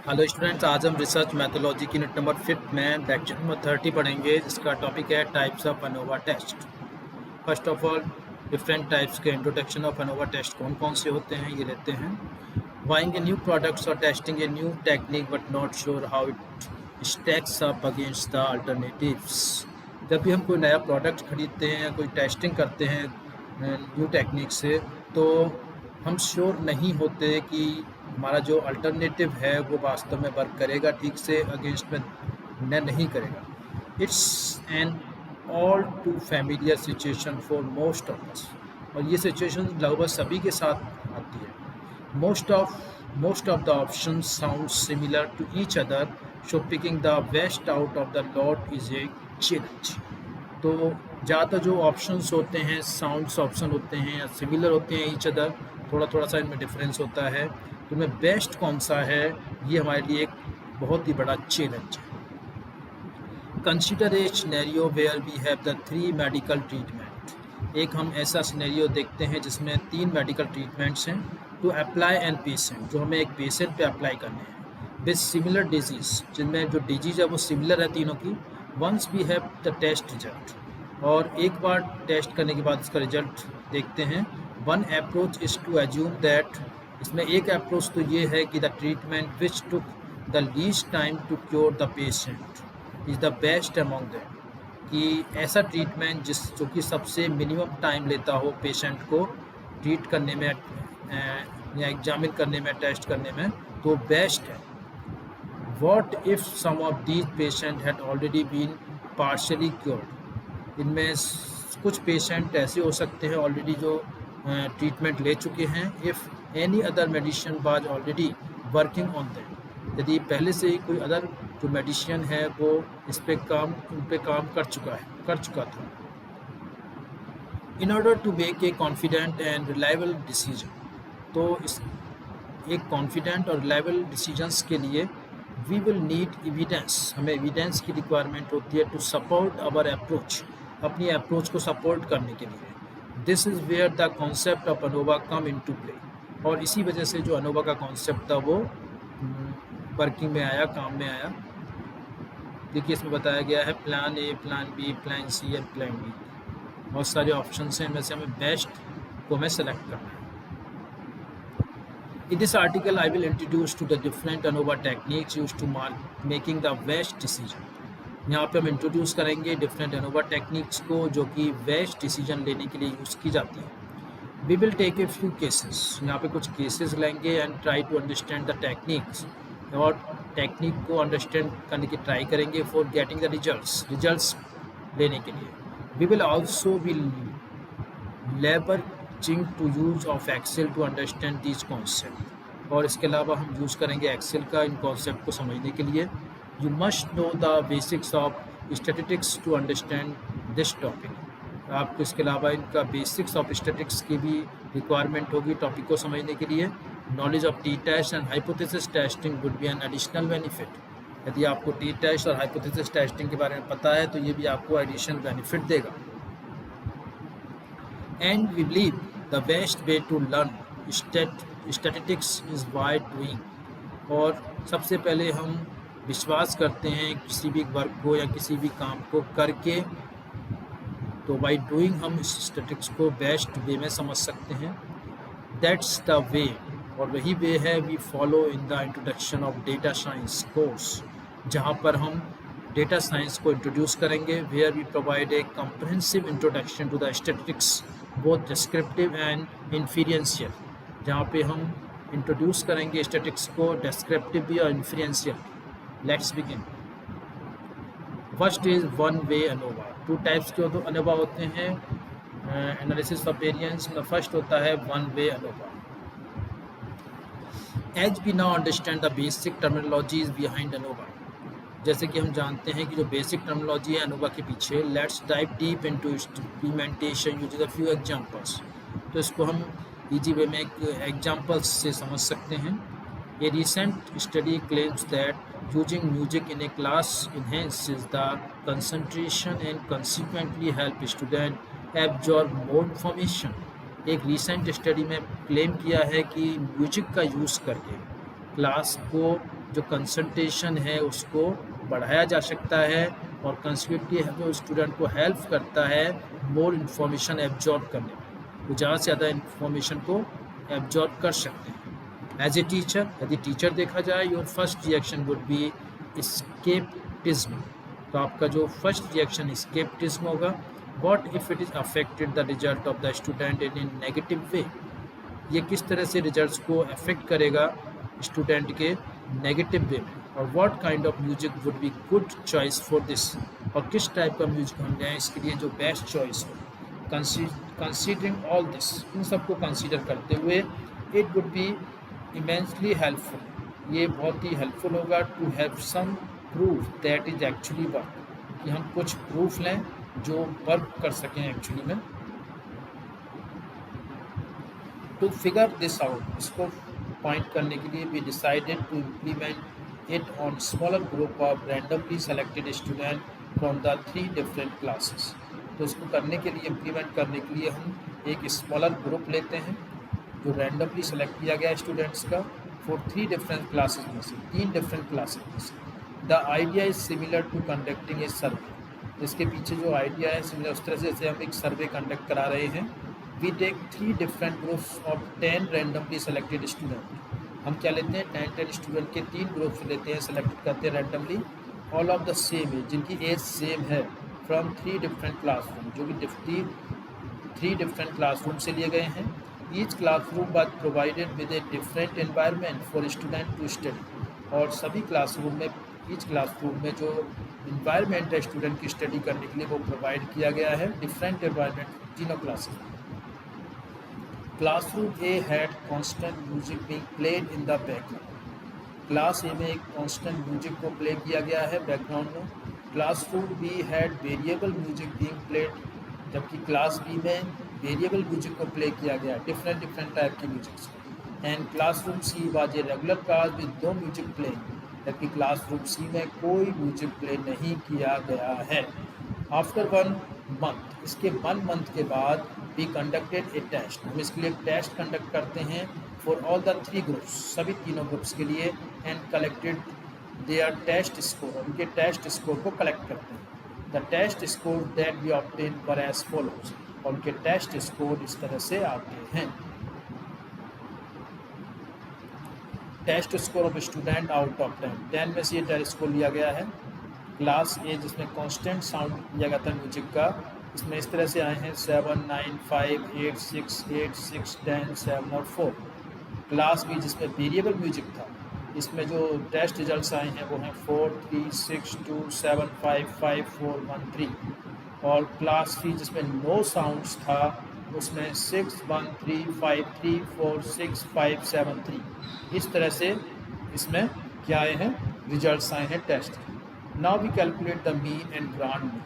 Hello students, आज हम research methodology की यूनिट नंबर 5 में लेक्चर नंबर 30 पढ़ेंगे, जिसका टॉपिक है types of ANOVA test. First of all, different types के इंट्रोडक्शन ऑफ अनोवा टेस्ट कौन कौन से होते हैं ये लेते हैं। बाइंग ए न्यू प्रोडक्ट्स और testing a new technique but not sure how it stacks up against the alternatives. जब भी हम कोई नया प्रोडक्ट खरीदते हैं या कोई टेस्टिंग करते हैं न्यू टेक्निक से, तो हम श्योर नहीं होते कि हमारा जो अल्टरनेटिव है वो वास्तव में वर्क करेगा ठीक से, अगेंस्ट में नहीं करेगा। It's an all too familiar situation for most of us, और ये सिचुएशन लगभग सभी के साथ आती है। Most of the option sound similar to each other, so picking the best out of the lot is a challenge. तो ज़्यादातर जो ऑप्शंस होते हैं, साउंड्स ऑप्शन होते हैं या सिमिलर होते हैं ईच अदर, थोड़ा सा इनमें डिफरेंस होता है, तो में बेस्ट कौन सा है ये हमारे लिए एक बहुत ही बड़ा चैलेंज है। Consider a scenario where we have the 3 medical treatment. एक हम ऐसा सिनेरियो देखते हैं जिसमें 3 मेडिकल ट्रीटमेंट्स हैं टू अप्लाई एन पेशेंट, जो हमें एक पेशेंट पे अप्लाई करने हैं, विद सिमिलर डिजीज़, जिनमें जो डिजीज़ है वो सिमिलर है तीनों की। Once we have the test result, और एक बार टेस्ट करने के बाद इसका रिजल्ट देखते हैं। One approach is to assume that, इसमें एक अप्रोच तो ये है कि the treatment which took the least time to cure the patient is the best among them, कि ऐसा ट्रीटमेंट जो कि सबसे मिनिमम टाइम लेता हो पेशेंट को ट्रीट करने में या एग्जामिन करने में, टेस्ट करने में, तो बेस्ट है। What if some of these patient had already been partially cured, इनमें कुछ पेशेंट ऐसे हो सकते हैं ऑलरेडी जो ट्रीटमेंट ले चुके हैं। If any other medicine was already working on them, यदि पहले से ही कोई अदर जो मेडिसिन है वो उन पे काम कर चुका था। In order to make a confident and reliable decision, तो इस एक कॉन्फिडेंट और रिलायबल डिसीजंस के लिए वी विल नीड एविडेंस, हमें एविडेंस की रिक्वायरमेंट होती है टू सपोर्ट आवर अप्रोच, अपनी अप्रोच को सपोर्ट करने के लिए। This is where the concept of ANOVA come in to play, और इसी वजह से जो अनोवा का कॉन्सेप्ट था वो वर्किंग में आया, काम में आया। देखिए इसमें बताया गया है plan A, plan B, plan C और प्लान डी, बहुत सारे ऑप्शन हैं, इनमें से हमें बेस्ट को हमें सेलेक्ट करना है। In this article, I will introduce to the different ANOVA techniques used to making the best decision. यहाँ पे हम इंट्रोड्यूस करेंगे डिफरेंट ANOVA टेक्निक्स को जो कि बेस्ट डिसीजन लेने के लिए यूज़ की जाती है। We will take a few cases, यहाँ पे कुछ केसेस लेंगे and try to understand the techniques, और टेक्निक को अंडरस्टैंड करने की ट्राई करेंगे फॉर गेटिंग द रिजल्ट्स लेने के लिए। We will also be leveraging to use of Excel to understand this concept, और इसके अलावा हम यूज़ करेंगे एक्सेल का इन कॉन्सेप्ट को समझने के लिए। You must know the basics of statistics to understand this topic, आपको इसके अलावा इनका बेसिक्स ऑफ स्टैटिस्टिक्स की भी रिक्वायरमेंट होगी टॉपिक को समझने के लिए। Knowledge of T test and hypothesis testing would be an additional benefit, यदि आपको टी टेस्ट और हाइपोथेसिस टेस्टिंग के बारे में पता है तो ये भी आपको एडिशनल बेनिफिट देगा। And we believe the best way to learn statistics is by doing, और सबसे पहले हम विश्वास करते हैं किसी भी वर्क को या किसी भी काम को करके, तो बाय डूइंग हम इस स्टैटिस्टिक्स को बेस्ट वे में समझ सकते हैं। दैट्स द वे, और वही वे है we follow in the introduction of data science course, जहाँ पर हम डेटा साइंस को इंट्रोड्यूस करेंगे। Where we provide a comprehensive introduction to the statistics both descriptive and inferential, जहाँ पे हम इंट्रोड्यूस करेंगे स्टैटिस्टिक्स को डिस्क्रिप्टिव भी और inferential. Let's begin. First is one way ANOVA. 2 types के तो अनोवा होते हैं एनालिसिस ऑफ वेरिएंस में। फर्स्ट होता है one way ANOVA. As we now understand the basic terminologies behind ANOVA, जैसे कि हम जानते हैं कि जो बेसिक टर्मिनोलॉजी है अनोवा के पीछे, let's dive deep into implementation using a few examples. तो इसको हम इजी वे में एग्जांपल्स से समझ सकते हैं। ए recent study claims that using music in a class enhances the concentration and consequently help student absorb more information। एक recent study में क्लेम किया है कि म्यूजिक का यूज़ करके क्लास को जो कंसंट्रेशन है उसको बढ़ाया जा सकता है और कंसिक्यूटिव जो स्टूडेंट को हेल्प करता है मोर इन्फॉर्मेशन एब्जॉर्ब करने में, वो ज़्यादा से ज़्यादा इन्फॉर्मेशन को एब्जॉर्ब कर सकते हैं। एज ए टीचर, यदि टीचर देखा जाए, your first reaction would be escapism. तो आपका जो फर्स्ट रिएक्शन एस्केपिज्म होगा। What if it is affected the result of the student in negative way. ये किस तरह से रिजल्ट्स को अफेक्ट करेगा स्टूडेंट के नेगेटिव वे में। और what kind of music would be good choice for this, और किस टाइप का म्यूजिक हम लें इसके लिए जो बेस्ट चॉइस हो। कंसीडरिंग ऑल दिस, इन सबको कंसीडर करते हुए, it would be immensely helpful, ये बहुत ही हेल्पफुल होगा to have some proof that is actually work, कि हम कुछ प्रूफ लें जो वर्क कर सकें एक्चुअली में। टू फिगर दिस आउट, इसको पॉइंट करने के लिए we decided to implement it on smaller group of randomly selected student from the 3 different classes. तो इसको करने के लिए, इम्प्लीमेंट करने के लिए हम एक स्मॉलर ग्रुप लेते हैं जो रैंडमली सेलेक्ट किया गया स्टूडेंट्स का फॉर 3 डिफरेंट क्लासेस में से, 3 डिफरेंट क्लासेस में से। The idea is similar to conducting a survey. इसके पीछे जो आइडिया है सिमिलर उस तरह से जैसे हम एक सर्वे कंडक्ट करा रहे हैं। We take 3 different groups of 10 randomly selected student. हम क्या लेते हैं, 10 स्टूडेंट के 3 ग्रुप्स लेते हैं, सेलेक्ट करते हैं randomly, all of the same age, जिनकी एज सेम है, फ्रॉम 3 डिफरेंट क्लासरूम, जो कि 3 डिफरेंट क्लासरूम से लिए गए हैं। Each classroom was provided with a different environment for student to study. और सभी क्लासरूम में, ईच क्लासरूम में जो इन्वायरमेंट है स्टूडेंट की स्टडी करने के लिए वो प्रोवाइड किया गया है, डिफरेंट एनवायरनमेंट तीनों क्लासेस में। Classroom A had constant music being played in the background. Class ए में एक कांस्टेंट म्यूजिक को प्ले किया गया है बैकग्राउंड में। Classroom B had variable music being played, जबकि क्लास बी में वेरिएबल म्यूजिक को प्ले किया गया, डिफरेंट टाइप की musics. And classroom C was a regular class with no music playing, जबकि क्लासरूम सी में कोई म्यूजिक प्ले नहीं किया गया है। आफ्टर 1 मंथ, इसके 1 मंथ के बाद वी कंडक्टेड ए टेस्ट, हम इसके लिए टेस्ट कंडक्ट करते हैं फॉर ऑल द 3 ग्रुप्स, सभी तीनों ग्रुप्स के लिए। And collected their test score, उनके टेस्ट स्कोर को कलेक्ट करते हैं। The test score that we obtain were as follows, और उनके टेस्ट स्कोर इस तरह से आते हैं। Test score of student out of 10 में से ये टेस्ट स्कोर लिया गया है। क्लास ए जिसमें कांस्टेंट साउंड लिया गया था म्यूजिक का, इसमें इस तरह से आए हैं 7, 9, 5, 8, 6, 8, 6, 10, 7 और 4। क्लास बी जिसमें वेरिएबल म्यूजिक था, इसमें जो टेस्ट रिजल्ट्स आए हैं वो हैं 4, 3, 6, 2, 7, 5, 5, 4, 1, 3। और क्लास सी जिसमें नो साउंड्स था, उसमें 6, 1, 3, 5, 3, 4, 6, 5, 7, 3। इस तरह से इसमें क्या आए हैं, रिजल्ट्स आए हैं test. Now we calculate the mean and grand mean.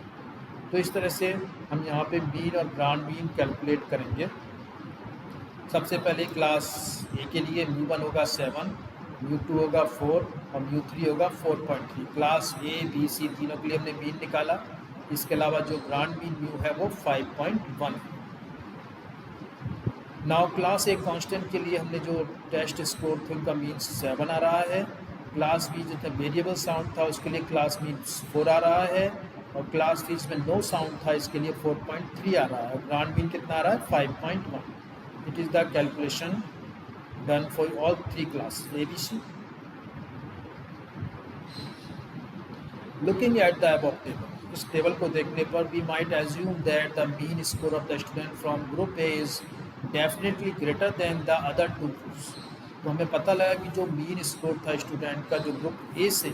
तो इस तरह से हम यहाँ पे मीन और ग्रांड मीन कैलकुलेट करेंगे। सबसे पहले क्लास ए के लिए μ1 होगा 7, μ2 होगा 4 और μ3 होगा 4.3। क्लास ए बी सी तीनों के लिए हमने मीन निकाला। इसके अलावा जो ग्रांड मीन म्यू है वो 5.1 है। नाउ क्लास ए कांस्टेंट के लिए हमने जो टेस्ट स्कोर थे उनका मीन 7 आ रहा है। क्लास बी जितना वेरिएबल साउंड था उसके लिए क्लास मीन 4 आ रहा है, और क्लास सी जिसमें नो साउंड था इसके लिए 4.3 आ रहा है। ग्रांड मीन कितना आ रहा है, 5.1। It is the calculation done for all 3 class A B C. Looking at the above table, इस टेबल को देखने पर we might assume that the mean score of the student from group A is definitely greater than the other 2 groups. तो हमें पता लगा कि जो मीन स्कोर था स्टूडेंट का जो ग्रुप ए से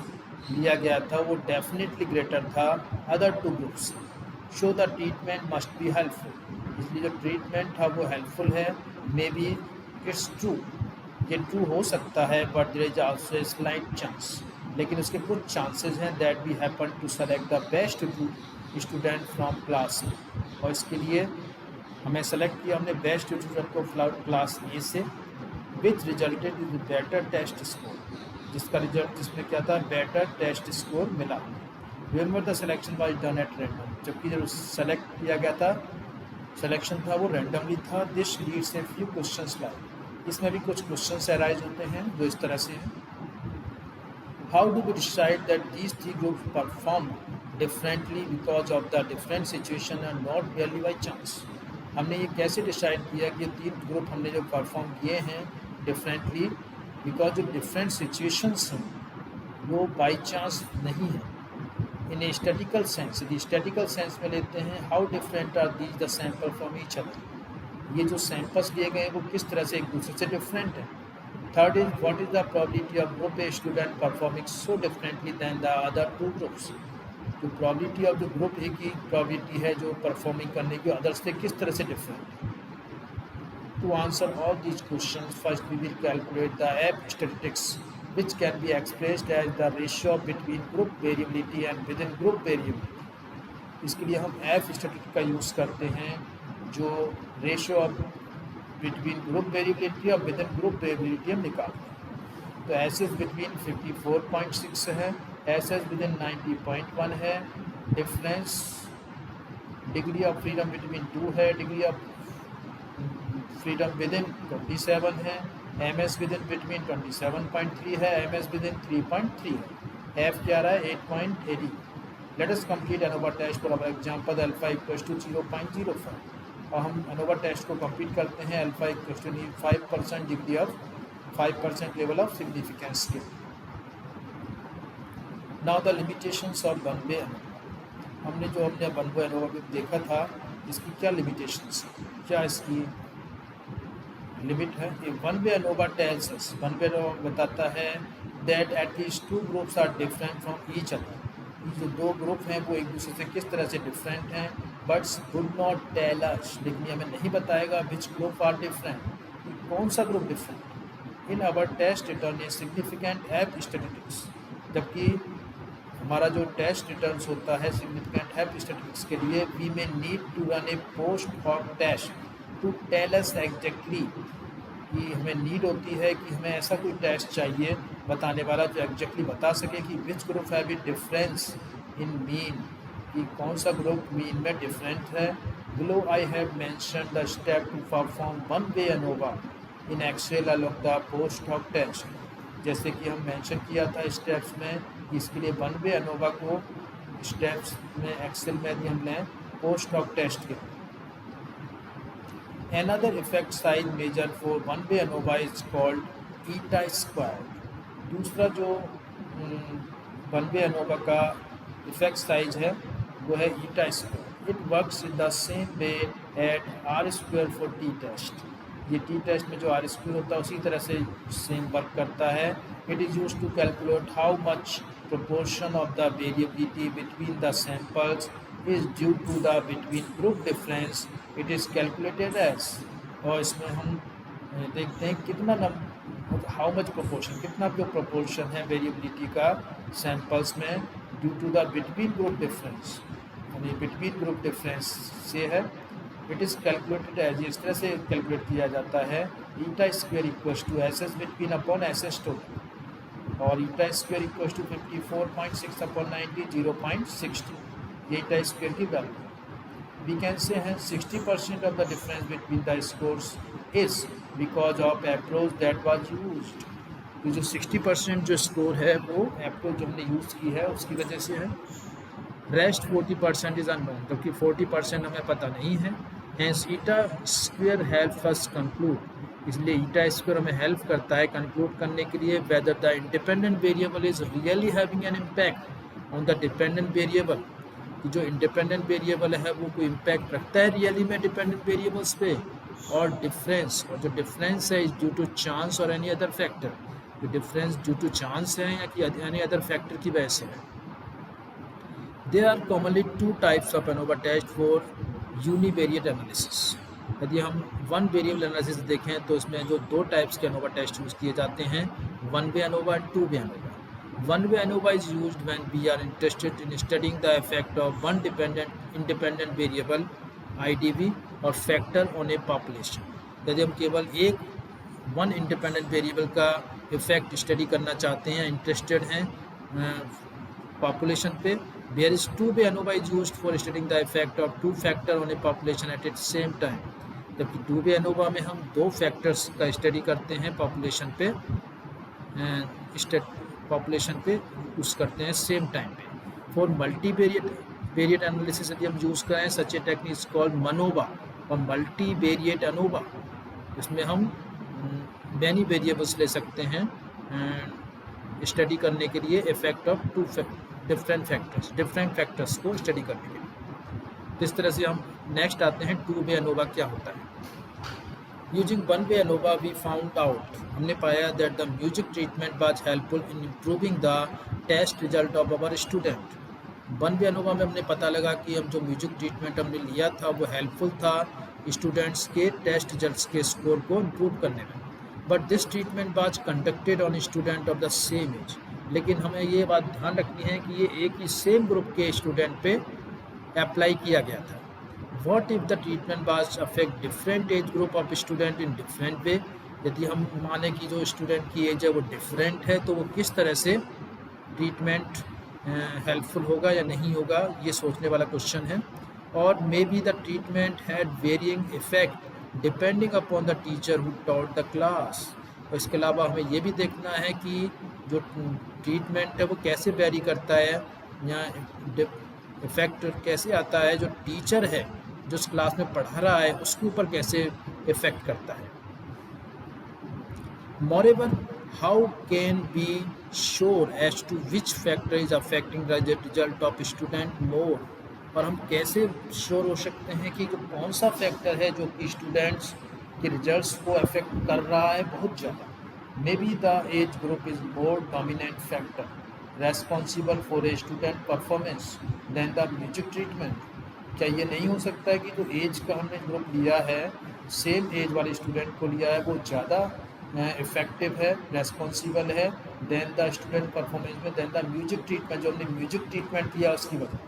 लिया गया था वो डेफिनेटली ग्रेटर था अदर 2 ग्रुप्स से। So the treatment must be helpful, इसलिए जो ट्रीटमेंट था वो हेल्पफुल है। मे बी इट्स ट्रू, ये ट्रू हो सकता है, but there is also a slight chance, लेकिन उसके कुछ चांसेस हैं that we happen to select the best student from class A. और इसके लिए हमें सेलेक्ट किया हमने बेस्ट स्टूडेंट को क्लास ए से, विच resulted with better test score, जिसका रिजल्ट जिसमें क्या था, बेटर टेस्ट स्कोर मिला। Remember the selection was done at random, जबकि जब सेलेक्ट किया गया था, सिलेक्शन था वो रैंडमली था। This leads a few questions like, इसमें भी कुछ क्वेश्चंस अराइज होते हैं जो इस तरह से हैं। How do we decide that these three groups perform differently because of the different situation and not merely by chance? हमने ये कैसे डिसाइड किया कि तीन ग्रुप हमने जो परफॉर्म किए हैं डिफरेंटली बिकॉज जो डिफरेंट सिचुएशंस हैं वो बाई चांस नहीं है. इन ए स्टैटिकल सेंस, यदि स्टैटिकल सेंस में लेते हैं, how different are these the sample from each other. ये जो सैंपल्स लिए गए हैं वो किस तरह से एक दूसरे से डिफरेंट है. Third is what is the probability of group A student performing so differently than the other two groups. जो प्रोबेबिलिटी ऑफ जो ग्रुप ए की प्रोबेबिलिटी है जो परफॉर्मिंग करने की अदर्स से किस तरह से डिफरेंट है. To answer all these question first we will calculate the F statistics which can be expressed as the ratio between group variability and within group variability. इसके लिए हम एफ स्टैटिस्टिक्स का यूज़ करते हैं जो ratio of between group variability और with in group variability हम निकालते हैं. तो एस एस बिटवीन 54.6 है, एस एस विद इन 90.1 है, difference degree of freedom between 2 है, degree of freedom within 27 है, M S within between 27.3 है, एम एस विद इन 3.3 है, एफ क्या रहा है 8.80. Let us complete ANOVA test for our example alpha equals to 0.05 और हम ANOVA test को कंप्लीट करते हैं alpha equals to 5% degree of 5% level of significance के. Now the limitations of one way ANOVA. हमने वन वे एनोवा में देखा था, इसकी क्या लिमिटेशंस है, क्या इसकी लिमिट है. One way ANOVA tells us, one way ANOVA बताता है that at least two groups are different from each other. जो दो ग्रुप हैं वो एक दूसरे से किस तरह से डिफरेंट हैं, but it's would not tell us, लेकिन हमें नहीं बताएगा विच ग्रुप आर डिफरेंट, कौन सा group different. In our test return a significant F statistics. जबकि हमारा जो टेस्ट रिटर्न होता है सिग्निफिकेंट एफ स्टैटिस्टिक्स के लिए, we may need to run a post hoc test to tell us exactly, कि हमें नीड होती है कि हमें ऐसा कोई टेस्ट चाहिए बताने वाला जो एग्जैक्टली बता सके कि which group have a difference in mean, कि कौन सा ग्रुप मीन में डिफरेंट है. Below I have mention the step to perform one way ANOVA in Excel along the post hoc test. जैसे कि हम मेंशन किया था स्टेप्स में कि इसके लिए वन वे एनोवा को स्टेप्स में एक्सेल में यदि हम लें पोस्ट हॉक टेस्ट के. Another effect size measure for one way ANOVA is called eta square. दूसरा जो वन वे एनोवा का इफेक्ट साइज है वो है eta square. It works in the same way at R square for T test. ये T test में जो are square होता है उसी तरह से सेम वर्क करता है. It is use to calculate how much proportion of the variability between the samples is due to the between group difference. It is calculated as, और इसमें हम देखते हैं कितना हाउ मच प्रोपोर्शन, कितना जो प्रोपोर्शन है वेरिएबिलिटी का सैम्पल्स में due to the between group difference, यानी बिटवीन ग्रुप डिफरेंस से है. इट इज़ कैलकुलेटेड एज, इस तरह से कैलकुलेट किया जाता है eta square equals to S S between upon S S total, और eta square equals to 54.6 upon 90 0.60. ये ईटा स्क्वायर की वैल्यू. वी कैन से हैं 60% of the difference between the scores is because of approach that was used. तो जो 60% जो score है वो approach जो हमने यूज़ की है उसकी वजह से है. रेस्ट 40% इज़ अननोन, जबकि 40% हमें पता नहीं है. हेंस ईटा स्क्वायर हेल्प अस कंक्लूड, इसलिए ईटा स्क्वायर हमें हेल्प करता है कंक्लूड करने के लिए whether the independent variable is really having an impact on the dependent variable, कि जो इंडिपेंडेंट वेरिएबल है वो कोई इम्पैक्ट रखता है रियली में डिपेंडेंट वेरिएबल्स पे. और डिफरेंस, और जो डिफरेंस है इज ड्यू टू चांस और एनी अदर फैक्टर, जो डिफरेंस ड्यू टू चांस है या कि एनी अदर फैक्टर की वजह से है. There are commonly two types of ANOVA test for univariate analysis. यदि हम वन वेरिएबल एनालिसिस देखें तो इसमें जो दो टाइप्स के एनोवा टेस्ट यूज़ किए जाते हैं, one way ANOVA and two way ANOVA. One way ANOVA is used when we are interested in studying the effect of one independent variable IDV or factor on a population. यदि हम केवल एक one independent variable का effect study करना चाहते हैं, interested हैं population पे. Whereas two way ANOVA is used for studying the effect of two factor on a population at it same time. जबकि टू वे एनोवा में हम दो फैक्टर्स का स्टडी करते हैं पॉपुलेशन पे पॉपुलेशन पे यूज़ करते हैं सेम टाइम पे। फॉर मल्टीवेरिएट एनालिसिस यदि हम यूज़ करें सच ए टेक्निक कॉल्ड मनोवा और मल्टीवेरिएट अनोवा, इसमें हम मैनी वेरिएबल्स ले सकते हैं स्टडी करने के लिए इफेक्ट ऑफ डिफरेंट फैक्टर्स को स्टडी करने के लिए। इस तरह से हम नेक्स्ट आते हैं टू वे अनोवा क्या होता है। Using one way ANOVA we found out, हमने पाया that the music treatment was helpful in improving the test result of our student. One way ANOVA में हमने पता लगा कि हम जो म्यूजिक ट्रीटमेंट हमने लिया था वो हेल्पफुल था स्टूडेंट्स के टेस्ट रिजल्ट्स के स्कोर को इम्प्रूव करने में। But this treatment was conducted on student of the same age, लेकिन हमें ये बात ध्यान रखनी है कि ये एक ही सेम ग्रुप के स्टूडेंट पे अप्लाई किया गया था। What if the treatment was affect different age group of student in different way, यदि हम माने कि जो स्टूडेंट की एज है वो डिफरेंट है तो वो किस तरह से ट्रीटमेंट हेल्पफुल होगा या नहीं होगा, ये सोचने वाला क्वेश्चन है। और may B the treatment had varying effect depending upon the teacher who taught the class. और इसके अलावा हमें ये भी देखना है कि जो ट्रीटमेंट है वो कैसे वेरी करता है या इफेक्ट कैसे आता है जो टीचर है जो उस क्लास में पढ़ा रहा है उसके ऊपर कैसे इफेक्ट करता है। Moreover, how can we sure as to which factor is affecting the result of student more? और हम कैसे श्योर हो सकते हैं कि जो कौन सा फैक्टर है जो कि स्टूडेंट्स के रिजल्ट्स को अफेक्ट कर रहा है बहुत ज़्यादा। May be the age group is more dominant factor responsible for a student performance than the music treatment. क्या ये नहीं हो सकता है कि जो एज का हमने ग्रुप लिया है, सेम एज वाले स्टूडेंट को लिया है, वो ज़्यादा इफेक्टिव है, रेस्पॉन्सिबल है देन द स्टूडेंट परफॉर्मेंस में, देन द म्यूजिक ट्रीटमेंट जो हमने म्यूजिक ट्रीटमेंट लिया उसकी वजह।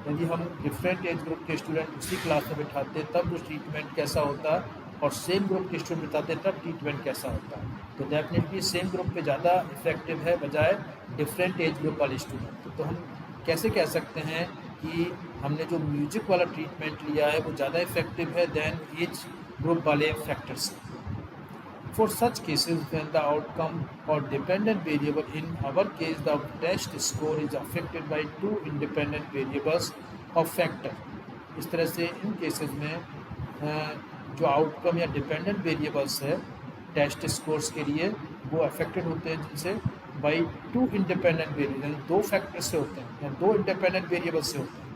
यदि हम डिफरेंट एज ग्रुप के स्टूडेंट उसी क्लास में बिठाते तब जो ट्रीटमेंट कैसा होता और सेम ग्रुप के स्टूडेंट बिठाते तब ट्रीटमेंट कैसा होता, तो डेफिनेटली सेम ग्रुप पे ज़्यादा इफेक्टिव है बजाय डिफरेंट एज ग्रुप वाले स्टूडेंट। तो हम कैसे कह सकते हैं कि हमने जो म्यूजिक वाला ट्रीटमेंट लिया है वो ज़्यादा इफेक्टिव है देन एज ग्रुप वाले factors. For such cases, when the outcome or dependent variable, in our case the test score, is affected by two independent variables of factor, इस तरह से इन केसेस में जो आउटकम या डिपेंडेंट वेरिएबल्स है test scores के लिए वो अफेक्टेड होते हैं जिनसे बाई टू इंडिपेंडेंट वेरिएबल, दो फैक्टर से होते हैं या दो इंडिपेंडेंट वेरिएबल से होते हैं।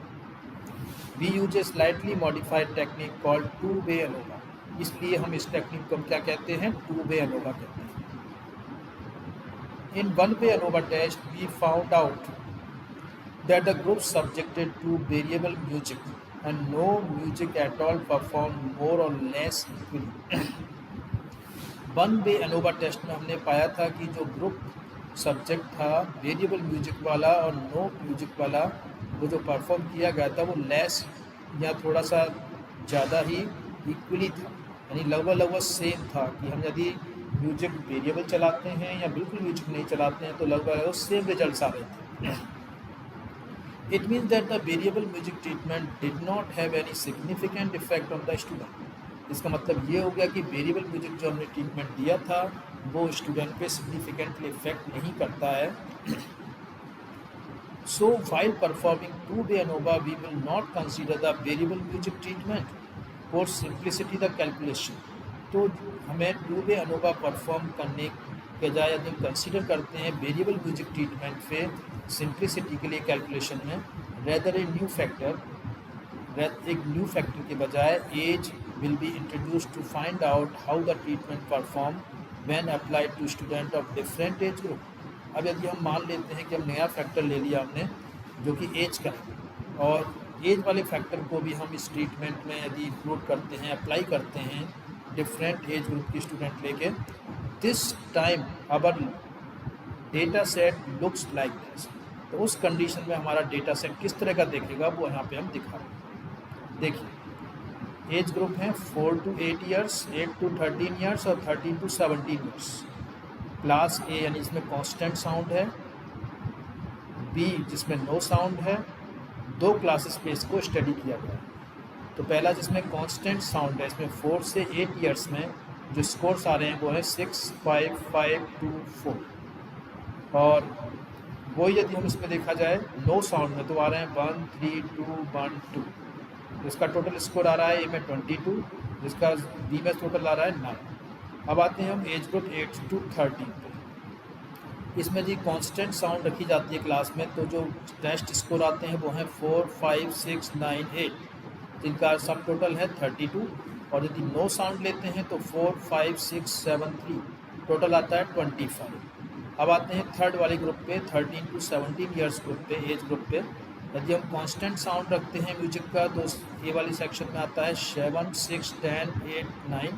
We use a slightly modified technique called two way ANOVA, इसलिए हम इस टेक्निक को क्या कहते हैं, टू वे अनोवा कहते हैं। In one way ANOVA test we found out that the group subjected to variable music and no music at all perform more और less equally. One way ANOVA test में हमने पाया था कि जो group subject था वेरिएबल म्यूजिक वाला और नो म्यूजिक वाला, वो जो परफॉर्म किया गया था वो लेस या थोड़ा सा ज़्यादा ही इक्वली था, यानी लगभग सेम था कि हम यदि म्यूजिक वेरिएबल चलाते हैं या बिल्कुल म्यूजिक नहीं चलाते हैं तो लगभग सेम रिजल्ट्स आ रहे थे। It means that the variable music treatment did not have any significant effect on the student. इसका मतलब ये हो गया कि वेरिएबल म्यूजिक जो हमने ट्रीटमेंट दिया था वो स्टूडेंट पे सिग्निफिकेंटली इफेक्ट नहीं करता है। So while performing two way ANOVA we will not consider the variable music treatment for simplicity the calculation. तो हमें टू वे अनोवा परफॉर्म करने के बजाय यदि हम कंसीडर करते हैं वेरिएबल म्यूजिक ट्रीटमेंट पे सिंप्लिसिटी के लिए कैलकुलेशन में, रेदर ए न्यू फैक्टर, एक न्यू फैक्टर के बजाय age will be introduce to find out how the treatment perform when applied to student of different age group. अब यदि हम मान लेते हैं कि हम नया फैक्टर ले लिया हमने जो कि एज का है, और एज वाले फैक्टर को भी हम इस ट्रीटमेंट में यदि इंक्लूड करते हैं, अप्लाई करते हैं डिफरेंट एज ग्रुप की स्टूडेंट लेके, this time our data set looks like this. तो उस कंडीशन में हमारा डेटा सेट किस तरह का देखेगा वो यहाँ पे हम दिखा रहे हैं। देखिए एज ग्रुप हैं 4 to 8 ईयर्स, 8 to 13 ईयर्स और 13 to 17 ईयर्स। क्लास ए यानी इसमें कांस्टेंट साउंड है, बी जिसमें नो साउंड है, दो क्लासेस पे इसको स्टडी किया गया है। तो पहला जिसमें कांस्टेंट साउंड है इसमें 4 से 8 ईयर्स में जो स्कोर्स आ रहे हैं वो है 6, 5, 5, 2, 4। और वही यदि हम इसमें देखा जाए नो साउंड में तो आ रहे हैं 1 3 2 1 2। इसका टोटल स्कोर आ रहा है ए में 22, जिसका बी में टोटल आ रहा है 9। अब आते हैं हम एज ग्रुप 8 to 13 पे। इसमें जी कांस्टेंट साउंड रखी जाती है क्लास में, तो जो टेस्ट स्कोर आते हैं वो हैं 4 5 6 9 8, जिनका सब टोटल है 32। और यदि नो साउंड लेते हैं तो 4 5 6 7 3, टोटल आता है 25। अब आते हैं थर्ड वाले ग्रुप पे 13 to 17 ईयर्स ग्रुप पे, एज ग्रुप पे। यदि हम कांस्टेंट साउंड रखते हैं म्यूजिक का तो ए वाली सेक्शन में आता है 7 6 10 8 9,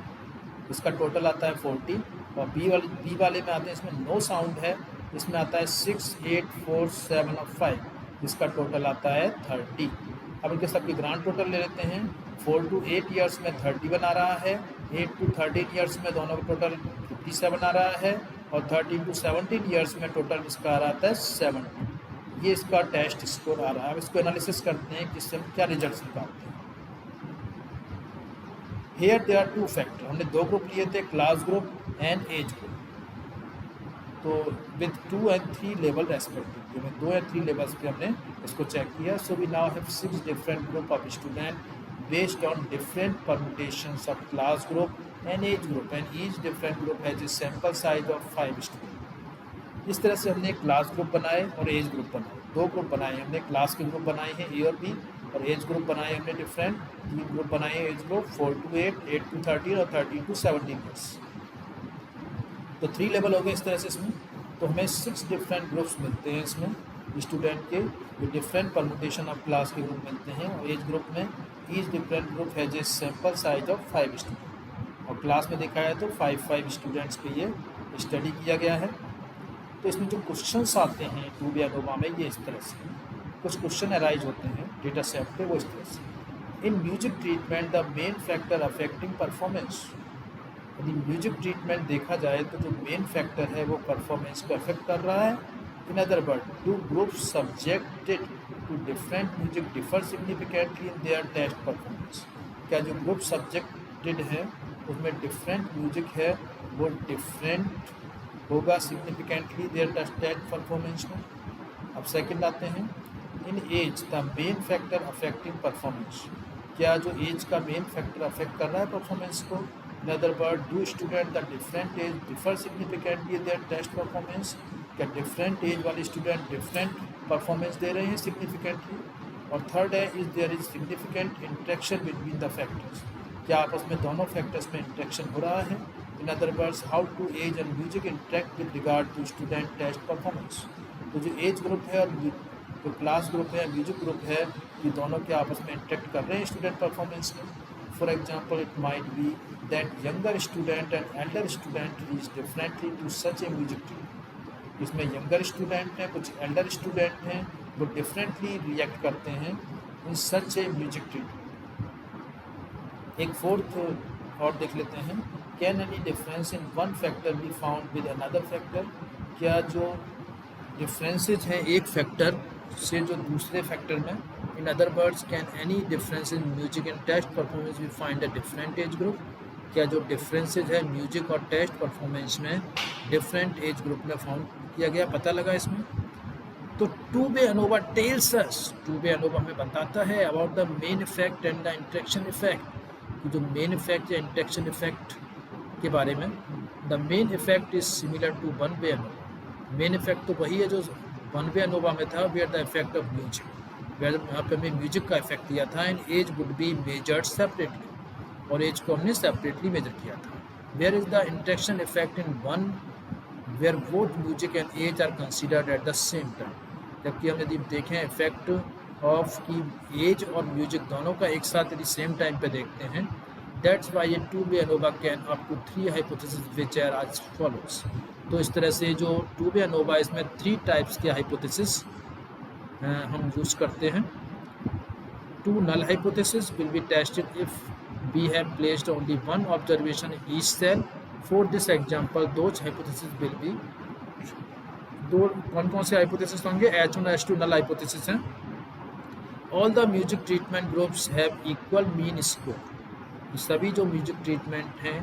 इसका टोटल आता है 40। और बी वाले में आते हैं, इसमें नो साउंड है, इसमें आता है 6 8 4 7 और 5, इसका टोटल आता है 30। अब इनके सबके ग्रांड टोटल ले लेते हैं। 4 to 8 ईयर्स में 31 आ रहा है, 8 to 13 ईयर्स में दोनों का टोटल 57 आ रहा है, और 13 to 17 ईयर्स में टोटल इसका आ रहा है 70। ये इसका टेस्ट स्कोर आ रहा है। अब इसको एनालिसिस करते हैं कि इससे हम क्या रिजल्ट निकालते हैं। हेयर देयर आर 2 फैक्टर, हमने 2 ग्रुप लिए थे, class group and age group. तो विद 2 and 3 लेवल रेस्पेक्टिवली, में 2 and 3 लेवल्स पे हमने इसको चेक किया। So we now have 6 different group of student based on different permutations of class group and age group, and each different group has a sample size of 5 students। इस तरह से हमने class group बनाए और age group बनाए, 2 group बनाए हमने। Class के ग्रुप बनाए हैं ए और बी, और एज ग्रुप बनाए हमने डिफरेंट 3 ग्रुप बनाए हैं। एज ग्रुप 4 to 8, 8 to 13 और 13 to 17 ईयर्स। तो 3 लेवल हो गए इस तरह से इसमें। तो हमें 6 डिफरेंट ग्रुप्स मिलते हैं इसमें स्टूडेंट के, जो डिफरेंट परमुटेशन ऑफ क्लास के ग्रुप मिलते हैं। और एज ग्रुप में each different group has a sample size of 5 student, और क्लास में देखा है तो 5 स्टूडेंट्स पे ये स्टडी किया गया है। तो इसमें जो क्वेश्चंस आते हैं 2B ANOVA में, ये इस तरह से कुछ क्वेश्चन अराइज होते हैं डेटा सेट पे, वो इस तरह से। In music treatment the main factor affecting performance. यदि म्यूजिक ट्रीटमेंट देखा जाए तो जो मेन फैक्टर है वो परफॉर्मेंस को अफेक्ट कर रहा है। In other word, two groups subjected to different music differ significantly in their test performance. क्या जो ग्रुप सब्जेक्टेड है उसमें डिफरेंट म्यूजिक है वो डिफरेंट होगा सिग्निफिकेंटली देयर टेस्ट परफॉर्मेंस में। अब सेकंड आते हैं, in age the main factor affecting performance. क्या जो एज का मेन फैक्टर अफेक्ट कर रहा है परफॉर्मेंस को। In other word, do student the different age differ significantly their test performance. क्या डिफरेंट एज वाले स्टूडेंट डिफरेंट परफॉर्मेंस दे रहे हैं सिग्निफिकेंटली। और थर्ड है, is there is significant interaction between the factors. क्या आपस में दोनों फैक्टर्स में इंटरेक्शन हो रहा है। In other words, how two age and music interact with regard to student test performance. तो जो एज ग्रुप है और जो क्लास ग्रुप है, म्यूजिक ग्रुप है, ये दोनों के आपस में इंटरेक्ट कर रहे हैं स्टूडेंट परफॉर्मेंस में। For example, it might be that younger student and elder student reach differently to such a music treat. इसमें यंगर स्टूडेंट हैं, कुछ एल्डर स्टूडेंट हैं, वो डिफरेंटली रिएक्ट करते हैं इन सच ए म्यूजिक ट्रीट। एक फोर्थ और देख लेते हैं, can any difference in one factor be found with another factor. क्या जो डिफरेंसेज हैं एक फैक्टर से जो दूसरे फैक्टर में। In other words, can any difference in music and test performance we find a different age group. क्या जो डिफरेंसेज है म्यूजिक और टेस्ट परफॉर्मेंस में डिफरेंट एज ग्रुप में फाउंड किया गया, पता लगा इसमें। तो 2B ANOVA tells us, 2B ANOVA हमें बताता है about the main effect and the interaction effect. जो मेन इफेक्ट या इंटरेक्शन इफेक्ट के बारे में। The main effect is similar to 1B ANOVA। Main effect तो वही है जो 1B ANOVA में था, where the effect of music, where यहाँ पे हमें म्यूजिक का इफेक्ट दिया था। And age would be measured separately, और एज को हमने सेपरेटली मेजर किया था। Whereas the interaction effect in one where both music and age are considered at the same time. जबकि हम यदि देखें इफेक्ट ऑफ की एज और म्यूजिक दोनों का एक साथ यदि सेम टाइम पे देखते हैं, दैट्स वाई ये 2B ANOVA can up to 3 hypothesis which are as follows. तो इस तरह से जो 2B ANOVA इसमें 3 टाइप्स के हाइपोथेसिस हम यूज़ करते हैं। 2 null hypothesis will be tested if we have placed only one observation in each cell. For this example, those hypotheses will be दो कौन से हाइपोथेसिस होंगे, H1 और H2 null hypothesis हैं। All the music treatment groups have equal mean score। सभी जो music treatment हैं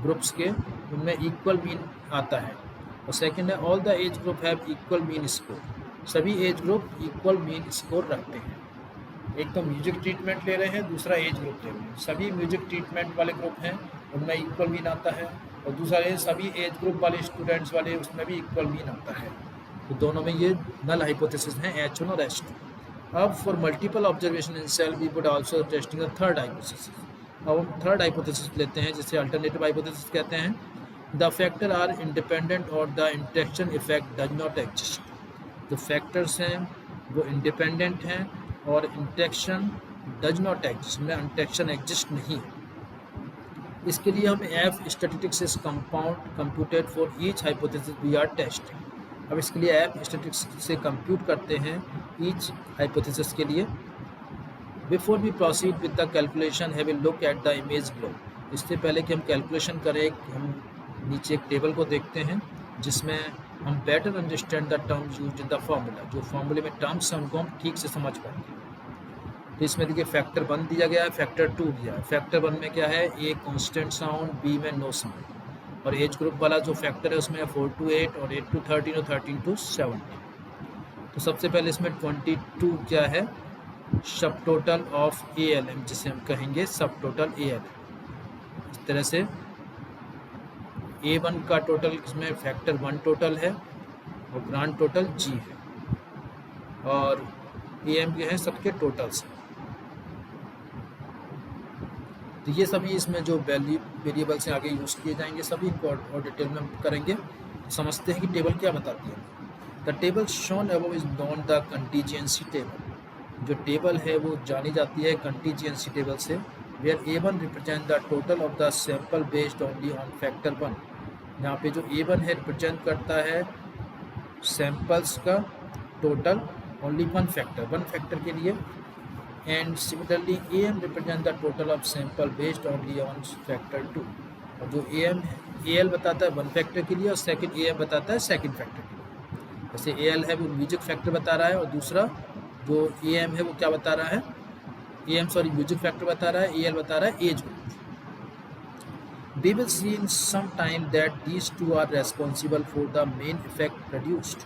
groups के उनमें इक्वल मीन आता है। और सेकंड है all the age group have equal mean score, सभी age group equal mean score रखते हैं। एक तो म्यूजिक ट्रीटमेंट ले रहे हैं, दूसरा एज ग्रुप ले रहे हैं, सभी म्यूजिक ट्रीटमेंट वाले ग्रुप हैं उनमें इक्वल मीन आता है, और दूसरा है सभी एज ग्रुप वाले स्टूडेंट्स वाले उसमें भी इक्वल मीन आता है। तो दोनों में ये नल हाइपोथेसिस हैं H1 और H2। अब for multiple observation in cell we would also testing a third hypothesis. अब हम थर्ड हाइपोथेसिस लेते हैं जिसे अल्टरनेटिव हाइपोथेसिस कहते हैं। द फैक्टर आर इंडिपेंडेंट और the interaction effect does not exist. जो फैक्टर्स हैं वो इंडिपेंडेंट हैं और इंटरेक्शन डज नॉट एग्जिस्ट, में इंटरेक्शन एग्जिस्ट नहीं है। इसके लिए हम F statistics is compound computed for each hypothesis we are testing. अब इसके लिए एफ स्टैटिस्टिक्स से कंप्यूट करते हैं ईच हाइपोथेसिस के लिए। Before we proceed with the calculation have a look at the image below. इससे पहले कि हम कैलकुलेशन करें, हम नीचे एक टेबल को देखते हैं जिसमें हम better understand the terms used in the formula, जो फार्मूले में टर्म्स हैं उनको हम ठीक से समझ पाएंगे। तो इसमें देखिए फैक्टर 1 दिया गया है, फैक्टर 2 दिया है। फैक्टर 1 में क्या है, ए कांस्टेंट साउंड, बी में नो साउंड, और एज ग्रुप वाला जो फैक्टर है उसमें 4 to 8 और 8 to 13 और 13 to 17। तो सबसे पहले इसमें 22 क्या है, सब टोटल ऑफ ALM, जिसे हम कहेंगे सब टोटल ALM। इस तरह से A1 का टोटल इसमें फैक्टर 1 टोटल है और ग्रांड टोटल G है, और AM के हैं सबके टोटल्स हैं। तो ये सभी इसमें जो वेरिएबल्स हैं आगे यूज़ किए जाएंगे, सभी इनको और डिटेल में करेंगे। तो समझते हैं कि टेबल क्या बताती है। The table shown above is known the contingency table. जो टेबल है वो जानी जाती है कंटीजेंसी टेबल से, where A1 represent the total of the sample based only on factor 1। यहाँ पे जो A1 है रिप्रेजेंट करता है सैंपल्स का टोटल ओनली वन फैक्टर के लिए। And similarly AM represent the total of sample based only on factor 2। और जो AL बताता है 1 फैक्टर के लिए और सेकंड AM बताता है सेकंड फैक्टर के लिए। जैसे AL है वो म्यूजिक फैक्टर बता रहा है और दूसरा जो AM है वो क्या बता रहा है, म्यूजिक फैक्टर बता रहा है, AL बता रहा है age group. We will see in some time that these two are responsible for the main effect produced।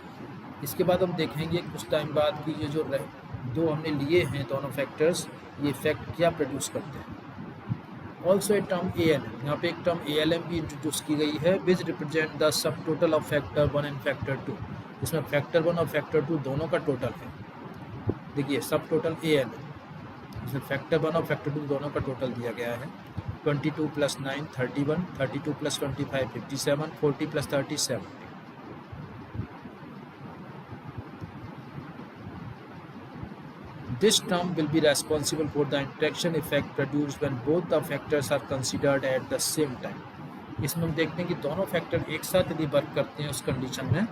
इसके बाद हम देखेंगे कुछ टाइम बाद कि ये जो दो हमने लिए हैं दोनों फैक्टर्स, ये इफेक्ट क्या प्रोड्यूस करते हैं। ऑल्सो ए टर्म ALM, यहाँ पे एक टर्म ALM भी इंट्रोड्यूस की गई है, which represent the sub total of factor 1 and factor 2। इसमें फैक्टर 1 और फैक्टर 2 दोनों का टोटल है। देखिए सब टोटल ALM, इसमें फैक्टर 1 और फैक्टर 2 दोनों का टोटल दिया गया है। 22 + 9 31, 32 + 25 57, 40 + 30 70। This term will be responsible for the interaction effect produced when both the factors are considered at the same time। इसमें हम देखते हैं कि दोनों फैक्टर एक साथ यदि वर्क करते हैं उस कंडीशन में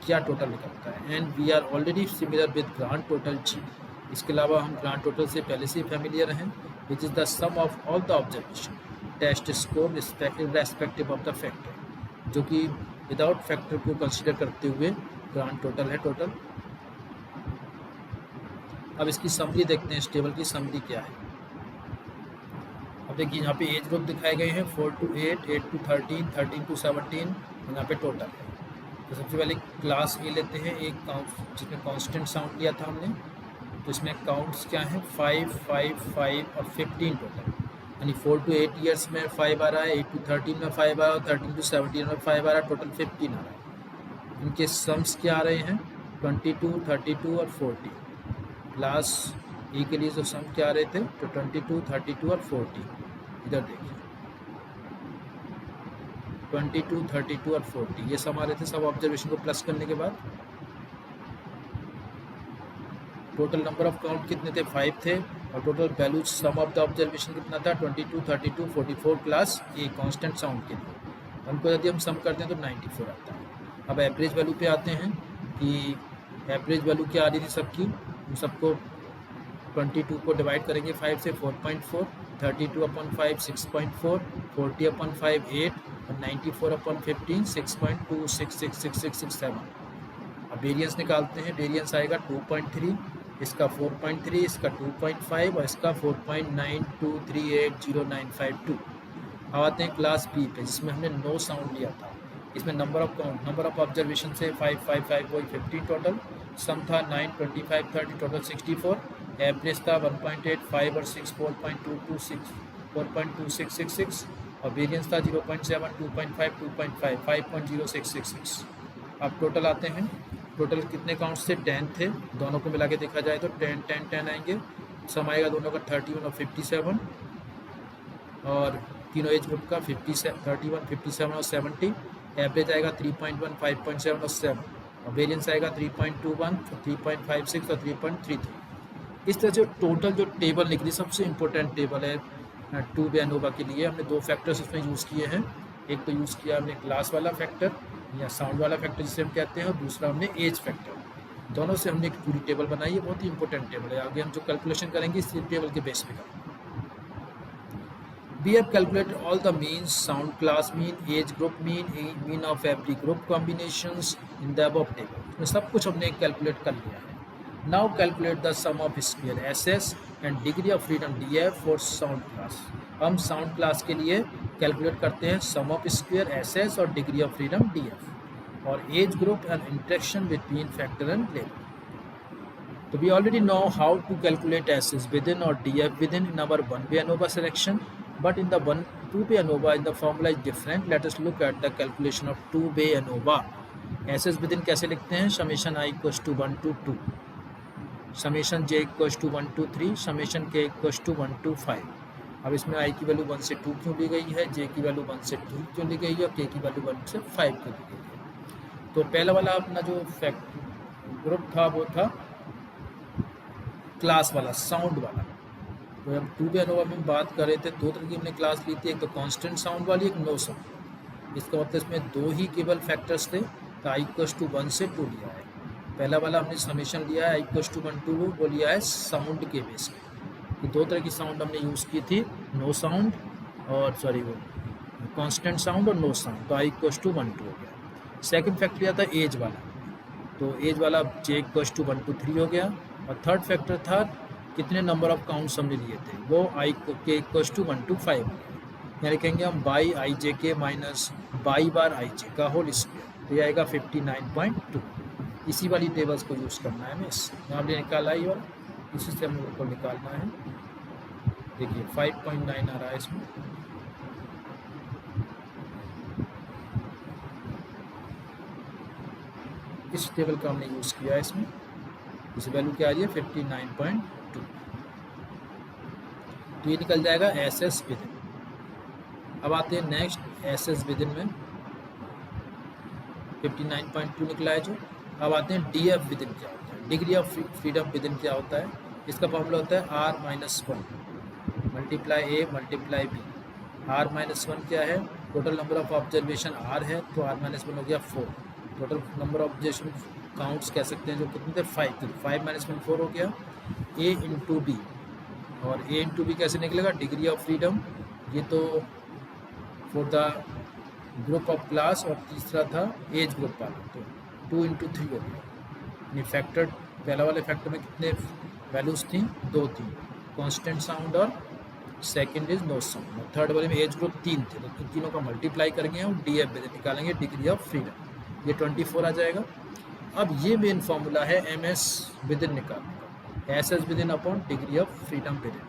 क्या टोटल निकलता है। And we are already similar with grand total G। इसके अलावा हम ग्रांड टोटल से पहले से फेमिलियर हैं, which is the sum of all the observation test score respective of the factor, जो कि विदाउट फैक्टर को कंसिडर करते हुए ग्रांड टोटल है टोटल। अब इसकी समरी देखते हैं, इस टेबल की समरी क्या है। अब देखिए यहाँ पे एज ग्रुप दिखाए गए हैं 4 to 8, 8 to 13, 13 to 17, यहाँ पे टोटल है। तो सबसे पहले क्लास ए लेते हैं, एक काउंट जिसमें कांस्टेंट साउंड लिया था हमने। तो इसमें काउंट्स क्या हैं, 5, 5, 5 और 15 टोटल, यानी 4 to 8 ईयर्स में 5 आ रहा है, 8 to 13 में 5 आ रहा है, 13 to 17 में 5 आ रहा है, टोटल 15 आ रहा है। इनके सम्स क्या आ रहे हैं, 22, 32 और 40। क्लास ए के लिए जो सम क्या आ रहे थे, तो 22, 32 और 40। इधर देखिए 22, 32 और 40 ये सम आ रहे थे। सब ऑब्जर्वेशन को प्लस करने के बाद टोटल नंबर ऑफ काउंट कितने थे, 5 थे, और total values some of the observation कितना था, 22, 32, 44 क्लास ए कांस्टेंट साउंड के लिए। उनको यदि हम सम करते हैं तो 94 आता है। अब एवरेज वैल्यू पे आते हैं कि एवरेज वैल्यू क्या आ रही थी सबकी। सबको 22 को डिवाइड करेंगे 5 से 4.4, 32/5 6.4, 40/5 8 और 94/15 6.26666667। अब वेरिएंस निकालते हैं, वेरिएंस आएगा 2.3, इसका 4.3, इसका 2.5 और इसका 4.9238095 2। अब आते हैं क्लास बी पे जिसमें हमने नो साउंड लिया था। इसमें नंबर ऑफ ऑब्जर्वेशन से 5 5 5 वही 15 टोटल, सम था 9 25 30 टोटल 64, एवरेज था 1.8 5 और 6 4.226 4.2666 और वेरिएंस था 0.7 2.5 2.5 5.0666। अब टोटल आते हैं, टोटल कितने काउंट्स थे 10 थे, दोनों को मिला के देखा जाए तो 10 10 10 आएंगे, सम आएगा दोनों का 31 और 57 और तीनों एज ग्रुप का 57 31 57 और 70, एवरेज आएगा 3.1 5.7 और 7 और वेरिएंस आएगा 3.21 3.56 और 3.33। इस तरह से टोटल जो टेबल निकली सबसे इम्पोर्टेंट टेबल है टू वे एनोवा के लिए। हमने दो फैक्टर्स इसमें यूज़ किए हैं, एक तो यूज़ किया हमने क्लास वाला फैक्टर या साउंड वाला फैक्टर जिसे हम कहते हैं, और दूसरा हमने एज फैक्टर। दोनों से हमने एक पूरी टेबल बनाई है, बहुत ही इंपॉर्टेंट टेबल है। आगे हम जो कैलकुलेशन करेंगे इस टेबल के बेस पे करेंगे। We have calculated all the means, sound class mean, age group mean, mean of every group combinations in the above table। इसमें सब कुछ हमने कैलकुलेट कर लिया है। Now calculate the sum of square SS and degree of freedom DF for sound class। हम sound class के लिए कैलकुलेट करते हैं sum of square SS और degree of freedom DF और age group and interaction between factor and label। So we already know how to calculate SS within or DF within in our one-way ANOVA selection, but in the two-way ANOVA in the formula is different। Let us look at the calculation of two-way ANOVA। SS within कैसे लिखते हैं, summation I equals to 1 to 2, summation J equals to 1 to 3, summation K equals to 1 to 5। अब इसमें I की value 1 से 2 क्यों ली गई है, J की वैल्यू 1 से 2 क्यों ली गई है और K की वैल्यू 1 से 5 क्यों ली गई है। तो पहला वाला अपना जो ग्रुप था वो था क्लास वाला, साउंड वाला। तो हम टू वे एनोवा में बात कर रहे थे, दो तरह की हमने क्लास ली थी, एक तो कांस्टेंट साउंड वाली, एक नो साउंड। इसका मतलब इसमें दो ही केवल फैक्टर्स थे, तो आई इक्वल्स टू 1 से 2 लिया है। पहला वाला हमने समेशन लिया है आई इक्वल्स टू 1 to 2, वो लिया है साउंड के बेस पे। तो दो तरह की साउंड हमने यूज़ की थी, नो साउंड और वो कांस्टेंट साउंड और नो साउंड। तो आई इक्वल्स टू 1 to हो गया। सेकेंड फैक्टर लिया था एज वाला, तो एज वाला J इक्वल्स टू 1 to 3 हो गया। और थर्ड फैक्टर था कितने नंबर ऑफ काउंट्स हमने लिए थे, वो आई के इक्वल्स टू 1 to 5 हो गया। यहाँ लिखेंगे हम बाई आई जे के माइनस बाई बार आई जे का होल स्क्वायर, तो ये आएगा 59.2। इसी वाली टेबल्स को यूज़ करना है हमें। यहाँ हमने निकाला ही और इसी से हम लोग को निकालना है। देखिए 5.9 आ रहा है इसमें। इस टेबल का हमने यूज़ किया है इसमें, इस वैल्यू क्या आ रही है 59.2। तो ये निकल जाएगा एस एस विदिन। अब आते हैं नेक्स्ट एस एस विदिन में 59.2 निकला है जो। अब आते हैं डी एफ विदिन क्या होता है, डिग्री ऑफ फ्रीडम विदिन क्या होता है। इसका फॉर्मूला होता है R - 1 multiply A multiply B। R - 1 क्या है, total number of observation R है, तो R - 1 हो गया 4। Total number of observation counts कह सकते हैं जो कितने थे 5 थे, 5 - 1 4 हो गया। A इंटू B, और A इंटू B कैसे निकलेगा, डिग्री ऑफ फ्रीडम, ये तो for the group of class और तीसरा था एज ग्रुप वाला, तो 2 इंटू 3 हो गया। यानी फैक्टर पहला वाले फैक्टर में कितने वैल्यूज़ थी, 2 थी, कांस्टेंट साउंड और सेकंड इज नो साउंड। और थर्ड वाले में एज ग्रुप 3 थे, तो इन तीनों का मल्टीप्लाई करेंगे और डी एफ निकालेंगे डिग्री ऑफ फ्रीडम, ये 24 आ जाएगा। अब ये मेन फार्मूला है एम एस विदिन निकालने का, S S within upon degree of freedom within.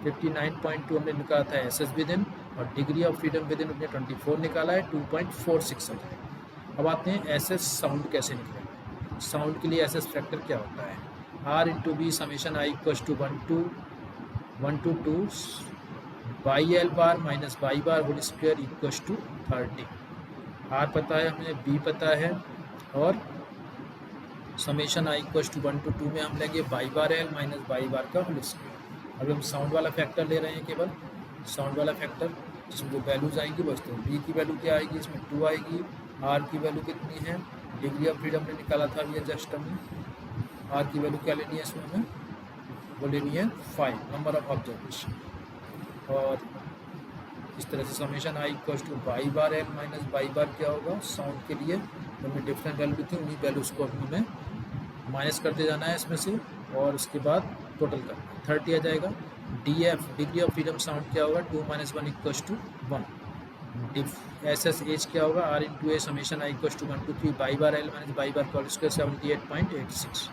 59.2 हमने निकाला था एस एस विदिन और डिग्री ऑफ फ्रीडम विदिन हमने 24 निकाला है, 2.46 आ जाएगा। अब आते हैं एस एस साउंड कैसे निकलेगा। साउंड के लिए एस एस फैक्टर क्या होता है, R into B summation I equals to 1 to 2 by L bar minus by bar whole square equals to 30। R पता है हमें, B पता है, और summation I equals to 1 to 2 में हम लेंगे by bar L minus by bar का होल स्क्वायर। अभी हम साउंड वाला फैक्टर ले रहे हैं, केवल साउंड वाला फैक्टर जिसमें जो वैल्यूज आएंगी बस, तो B की वैल्यू क्या आएगी, इसमें 2 आएगी। R की वैल्यू कितनी है, डिग्री ऑफ फ्रीडम ने निकाला था ये जस्ट हमने, R की वैल्यू क्या लेनी है इसमें हमें, वो लेनी है 5 नंबर ऑफ ऑब्जर्वेशन। और इस तरह से summation I equals to by bar L minus by bar क्या होगा साउंड के लिए, तो हमें डिफरेंट वैल्यू थी, उन्हीं वैल्यूज़ को हमें माइनस करते जाना है इसमें से, और उसके बाद टोटल करना 30 आ जाएगा। D F degree of freedom sound क्या होगा, 2 - 1 equals to 1। If S S age क्या होगा, R into a summation I equal to 1 to 3 by bar L minus by bar call square 78.86.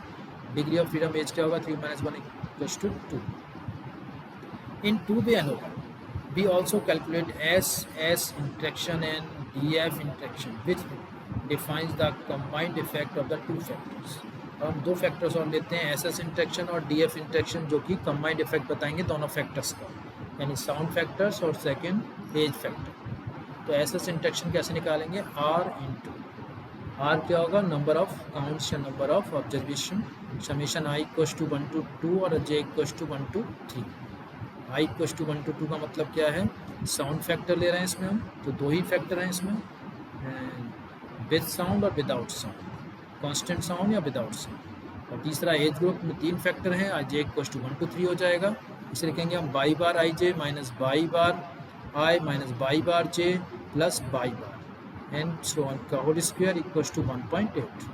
Degree of freedom age क्या होगा, 3 - 1 equal to 2. In two way ANOVA we also calculate SS interaction and DF interaction which defines the combined effect of the two factors. और हम दो factors और लेते हैं, SS interaction और DF interaction, जो कि कंबाइंड इफेक्ट बताएंगे दोनों फैक्टर्स का, यानी साउंड फैक्टर्स और सेकंड एज फैक्टर. तो SS इंट्रैक्शन कैसे निकालेंगे, R इंटू R क्या होगा, नंबर ऑफ काउंट्स या number of observation, summation I equal to 1 to 2 और J equal to 1 to 3. I equal to 1 to 2 का मतलब क्या है, साउंड फैक्टर ले रहे हैं इसमें हम, तो दो ही फैक्टर हैं इसमें, विद साउंड और विदाउट साउंड, कांस्टेंट साउंड या विदाउट साउंड. और तीसरा एज ग्रुप में 3 फैक्टर हैं, आई जे इक्वल टू 1 to 3 हो जाएगा. इसे लिखेंगे हम by bar I J minus by bar I minus by bar J plus by bar and so on का होल स्क्वायर इक्वल टू 1.8.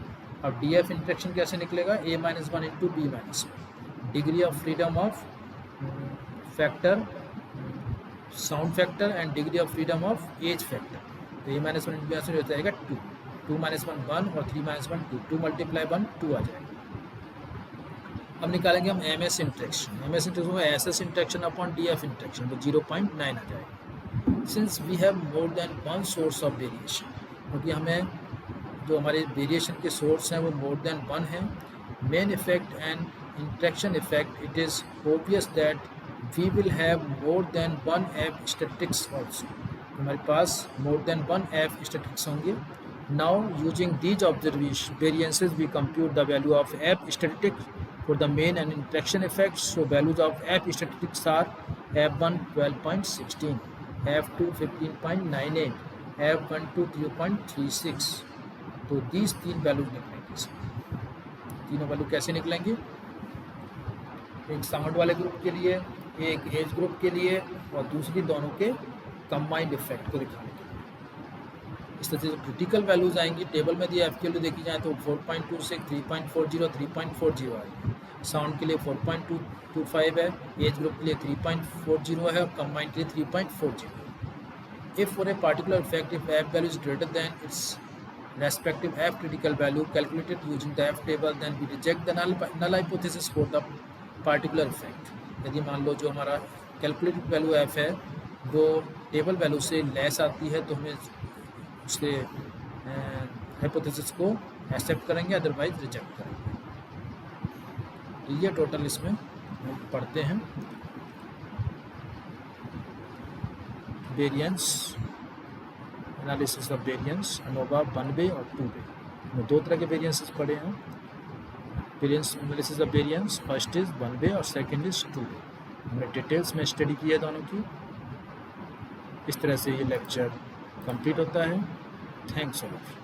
अब डी एफ इंट्रैक्शन कैसे निकलेगा, a - 1 into b - 1, degree of freedom of factor sound factor and degree of freedom of as factor. तो a - 1 into b हो जाएगा 2, 2 - 1 1 और 3 - 1 2, 2 × 1 2 आ जाएगा. अब निकालेंगे हम M S interaction. M S interaction होगा S S interaction upon D F interaction, तो 0.9 आ जाएगा. Since we have more than one source of variation, क्योंकि हमें जो हमारे वेरिएशन के सोर्स हैं वो मोर देन वन है, main effect and interaction effect, it is obvious that we will have more than one F statistics also. हमारे पास more than one F statistics होंगे. Now using these observation variances we compute the value of F statistics for the main and interaction effects. So values of F statistics are F1 12.16, F2 15.98, F12 3.36. तो these 3 values निकलेंगे. तीनों value कैसे निकलेंगे, एक sound वाले group के लिए, एक एज ग्रुप के लिए और दूसरी दोनों के कंबाइंड इफेक्ट को दिखाने के लिए. इस तरह से क्रिटिकल वैल्यूज आएंगी. टेबल में दिया एफ की वैल्यू देखी जाए तो 4.26, 3.40, 3.40 आएगी. साउंड के लिए 4.25 है, एज ग्रुप के लिए 3.40 है और कंबाइंड के लिए 3.40. If for a particular effect if F value is greater than its respective F critical value calculated using the F table, then we reject the null hypothesis for the particular effect. यदि मान लो जो हमारा calculated value F है वो table value से less आती है तो हमें उसके हाइपोथेसिस को एक्सेप्ट करेंगे, अदरवाइज रिजेक्ट करेंगे. तो ये टोटल इसमें हम पढ़ते हैं. Variance analysis of variance ANOVA 1 वे और 2 वे. हमने दो तरह के वेरिएंसेस पढ़े हैं. Variance analysis of variance first is 1 वे और सेकंड इज 2 वे. हमने डिटेल्स में स्टडी की है दोनों की. इस तरह से ये लेक्चर कंप्लीट होता है. Thanks a lot.